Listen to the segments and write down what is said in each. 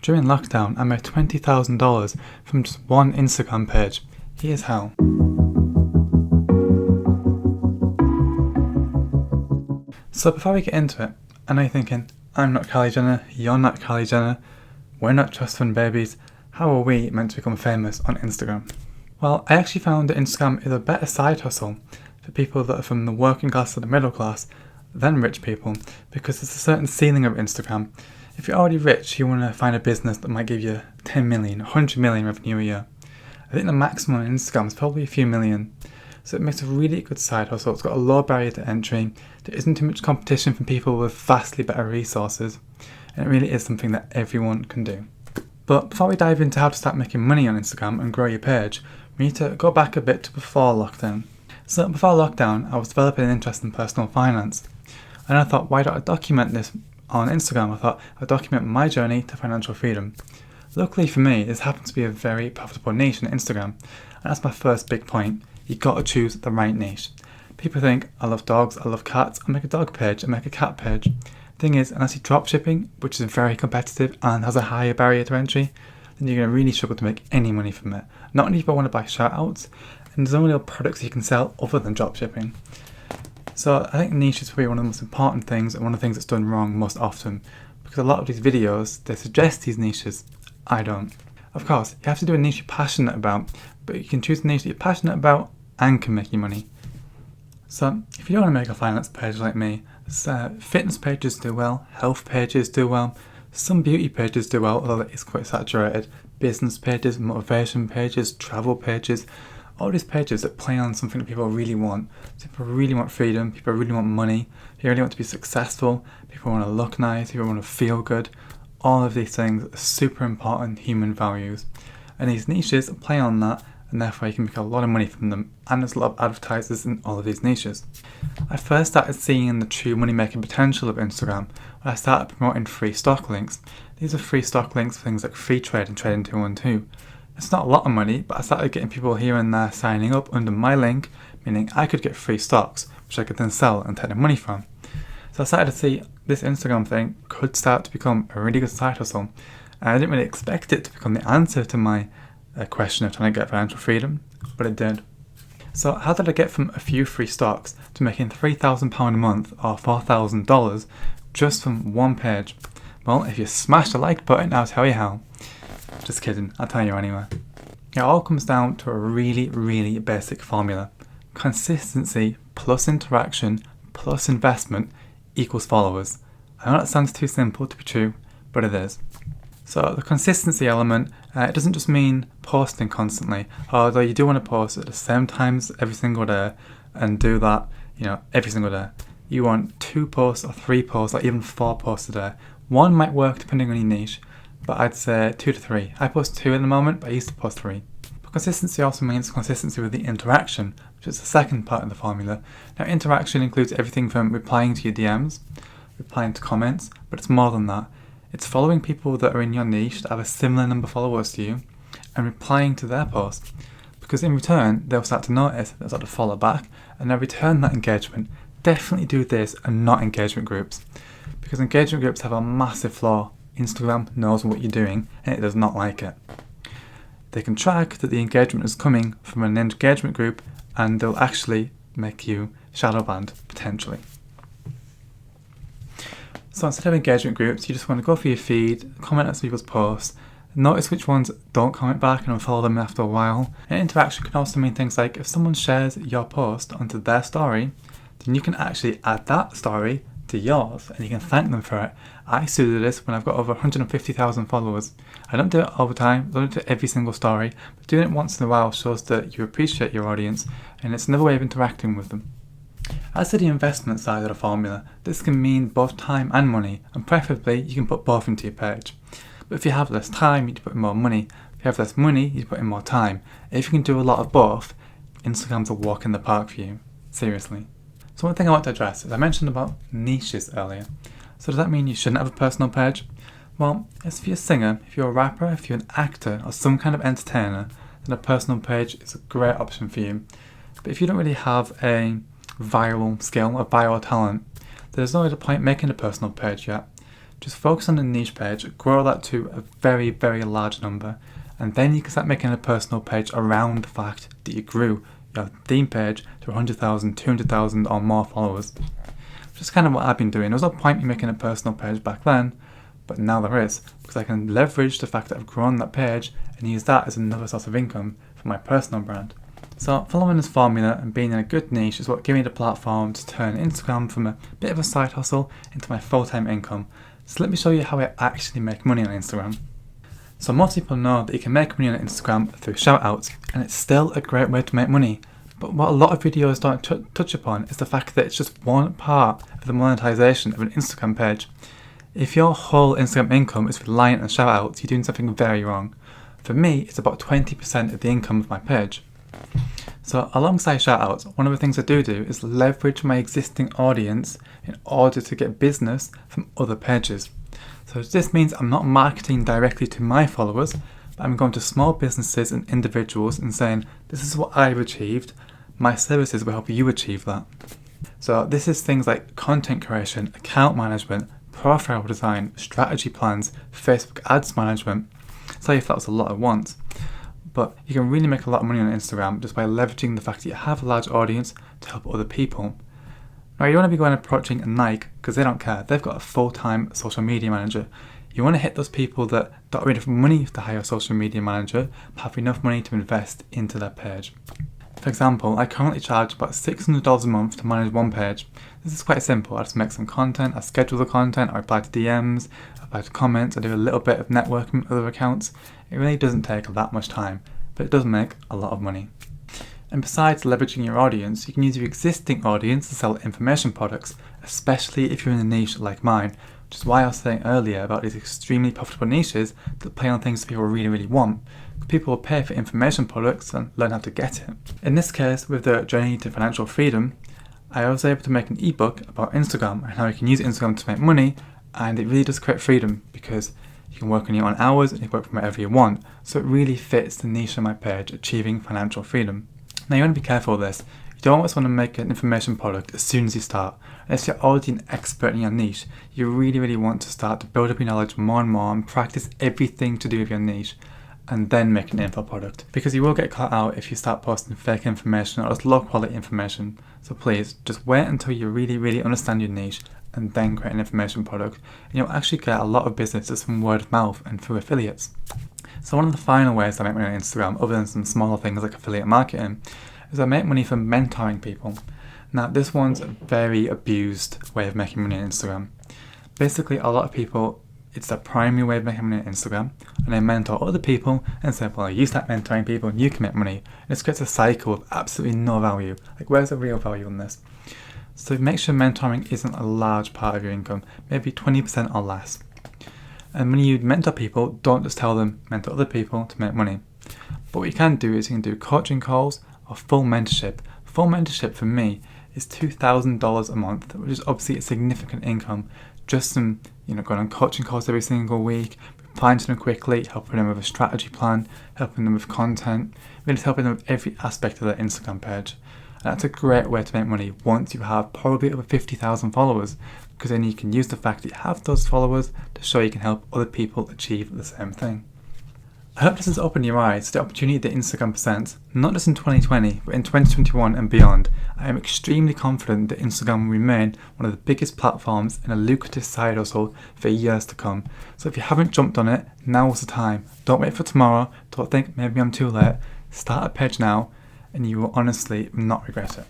During lockdown, I made $20,000 from just one Instagram page. Here's how. So before we get into it, I know you're thinking, I'm not Kylie Jenner, you're not Kylie Jenner, we're not trust fund babies, how are we meant to become famous on Instagram? Well, I actually found that Instagram is a better side hustle for people that are from the working class or the middle class than rich people, because there's a certain ceiling of Instagram. If you're already rich, you want to find a business that might give you 10 million, 100 million revenue a year. I think the maximum on Instagram is probably a few million. So it makes a really good side hustle. It's got a low barrier to entry. There isn't too much competition from people with vastly better resources. And it really is something that everyone can do. But before we dive into how to start making money on Instagram and grow your page, we need to go back a bit to before lockdown. So before lockdown, I was developing an interest in personal finance. And I thought, why don't I document this on Instagram? I thought I'd document my journey to financial freedom. Luckily for me, this happens to be a very profitable niche on Instagram. And that's my first big point. You gotta choose the right niche. People think, I love dogs, I love cats, I'll make a dog page, I'll make a cat page. Thing is, unless you drop shipping, which is very competitive and has a higher barrier to entry, then you're gonna really struggle to make any money from it. Not many people want to buy shout outs, and there's no real products you can sell other than drop shipping. So I think niche is probably one of the most important things and one of the things that's done wrong most often, because a lot of these videos, they suggest these niches. I don't. Of course, you have to do a niche you're passionate about, but you can choose a niche that you're passionate about and can make you money. So if you don't want to make a finance page like me, fitness pages do well, health pages do well, some beauty pages do well, although it's quite saturated, business pages, motivation pages, travel pages, all these pages that play on something that people really want. So people really want freedom, people really want money, people really want to be successful, people want to look nice, people want to feel good. All of these things are super important human values. And these niches play on that, and therefore you can make a lot of money from them. And there's a lot of advertisers in all of these niches. I first started seeing the true money-making potential of Instagram when I started promoting free stock links. These are free stock links for things like free trade and Trading 212. It's not a lot of money, but I started getting people here and there signing up under my link, meaning I could get free stocks, which I could then sell and take the money from. So I started to see this Instagram thing could start to become a really good side hustle. And I didn't really expect it to become the answer to my question of trying to get financial freedom, but it did. So how did I get from a few free stocks to making £3,000 a month or $4,000 just from one page? Well, if you smash the like button, I'll tell you how. Just kidding, I'll tell you anyway. It all comes down to a really, really basic formula. Consistency plus interaction plus investment equals followers. I know that sounds too simple to be true, but it is. So the consistency element, it doesn't just mean posting constantly, although you do want to post at the same times every single day and do that, every single day. You want 2 posts or 3 posts or even 4 posts a day. One might work depending on your niche, but I'd say 2 to 3. I post 2 at the moment, but I used to post 3. But consistency also means consistency with the interaction, which is the second part of the formula. Now interaction includes everything from replying to your DMs, replying to comments, but it's more than that. It's following people that are in your niche that have a similar number of followers to you and replying to their posts. Because in return, they'll start to notice, they'll start to follow back, and they'll return that engagement. Definitely do this and not engagement groups. Because engagement groups have a massive flaw. Instagram knows what you're doing and it does not like it. They can track that the engagement is coming from an engagement group and they'll actually make you shadow banned, potentially. So instead of engagement groups, you just want to go through your feed, comment on people's posts, notice which ones don't comment back and unfollow them after a while. And interaction can also mean things like if someone shares your post onto their story, then you can actually add that story to yours and you can thank them for it. I still do this when I've got over 150,000 followers. I don't do it all the time, I don't do it to every single story, but doing it once in a while shows that you appreciate your audience and it's another way of interacting with them. As to the investment side of the formula, this can mean both time and money, and preferably you can put both into your page. But if you have less time, you need to put in more money. If you have less money, you put in more time. If you can do a lot of both, Instagram's a walk in the park for you. Seriously. So one thing I want to address is I mentioned about niches earlier. So does that mean you shouldn't have a personal page? Well, if you're a singer, if you're a rapper, if you're an actor or some kind of entertainer, then a personal page is a great option for you. But if you don't really have a viral skill or viral talent, there's no other point making a personal page yet. Just focus on the niche page, grow that to a very, very large number, and then you can start making a personal page around the fact that you grew your theme page to 100,000, 200,000 or more followers. Which is kind of what I've been doing. There was no point in making a personal page back then, but now there is, because I can leverage the fact that I've grown that page and use that as another source of income for my personal brand. So following this formula and being in a good niche is what gave me the platform to turn Instagram from a bit of a side hustle into my full-time income. So let me show you how I actually make money on Instagram. So most people know that you can make money on Instagram through shoutouts, and it's still a great way to make money. But what a lot of videos don't touch upon is the fact that it's just one part of the monetization of an Instagram page. If your whole Instagram income is reliant on shoutouts, you're doing something very wrong. For me, it's about 20% of the income of my page. So alongside shoutouts, one of the things I do is leverage my existing audience in order to get business from other pages. So this means I'm not marketing directly to my followers, but I'm going to small businesses and individuals and saying, this is what I've achieved, my services will help you achieve that. So this is things like content creation, account management, profile design, strategy plans, Facebook ads management. Sorry if that was a lot at once. But you can really make a lot of money on Instagram just by leveraging the fact that you have a large audience to help other people. Now you don't want to be going approaching a Nike because they don't care. They've got a full-time social media manager. You want to hit those people that don't have enough money to hire a social media manager but have enough money to invest into their page. For example, I currently charge about $600 a month to manage one page. This is quite simple. I just make some content, I schedule the content, I reply to DMs, I reply to comments, I do a little bit of networking with other accounts. It really doesn't take that much time, but it does make a lot of money. And besides leveraging your audience, you can use your existing audience to sell information products, especially if you're in a niche like mine, which is why I was saying earlier about these extremely profitable niches that play on things that people really, really want. People will pay for information products and learn how to get it. In this case, with the Journey to Financial Freedom, I was able to make an ebook about Instagram and how you can use Instagram to make money, and it really does create freedom because you can work on your own hours and you can work from wherever you want. So it really fits the niche on my page, achieving financial freedom. Now you want to be careful with this. You don't always want to make an information product as soon as you start. Unless you're already an expert in your niche, you really, really want to start to build up your knowledge more and more and practice everything to do with your niche, and then make an info product. Because you will get caught out if you start posting fake information or just low quality information. So please, just wait until you really, really understand your niche and then create an information product. And you'll actually get a lot of business just from word of mouth and through affiliates. So one of the final ways I make money on Instagram, other than some smaller things like affiliate marketing, is I make money from mentoring people. Now this one's a very abused way of making money on Instagram. Basically, a lot of people, it's their primary way of making money on Instagram, and they mentor other people and say, well, you start mentoring people and you can make money. And this creates a cycle of absolutely no value. Like, where's the real value in this? So make sure mentoring isn't a large part of your income, maybe 20% or less. And when you mentor people, don't just tell them mentor other people to make money. But what you can do is you can do coaching calls or full mentorship. Full mentorship for me is $2,000 a month, which is obviously a significant income. Just from going on coaching calls every single week, replying to them quickly, helping them with a strategy plan, helping them with content, really helping them with every aspect of their Instagram page. And that's a great way to make money once you have probably over 50,000 followers, because then you can use the fact that you have those followers to show you can help other people achieve the same thing. I hope this has opened your eyes to the opportunity that Instagram presents, not just in 2020, but in 2021 and beyond. I am extremely confident that Instagram will remain one of the biggest platforms and a lucrative side hustle for years to come. So if you haven't jumped on it, now is the time. Don't wait for tomorrow. Don't think maybe I'm too late. Start a page now and you will honestly not regret it.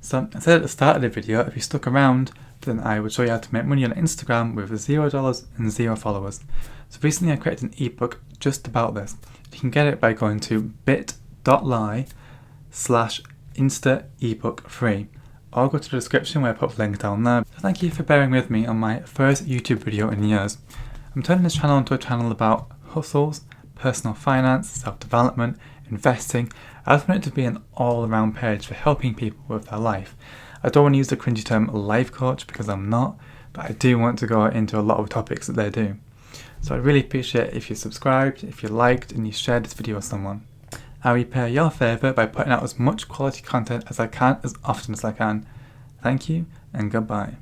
So I said at the start of the video, if you stuck around, then I would show you how to make money on Instagram with $0 and 0 followers. So recently I created an ebook just about this. You can get it by going to bit.ly/instaebookfree. I'll go to the description where I put the link down there. So thank you for bearing with me on my first YouTube video in years. I'm turning this channel into a channel about hustles, personal finance, self-development, investing. I just want it to be an all-around page for helping people with their life. I don't want to use the cringy term life coach because I'm not, but I do want to go into a lot of topics that they do. So I'd really appreciate if you subscribed, if you liked, and you shared this video with someone. I repay your favour by putting out as much quality content as I can, as often as I can. Thank you, and goodbye.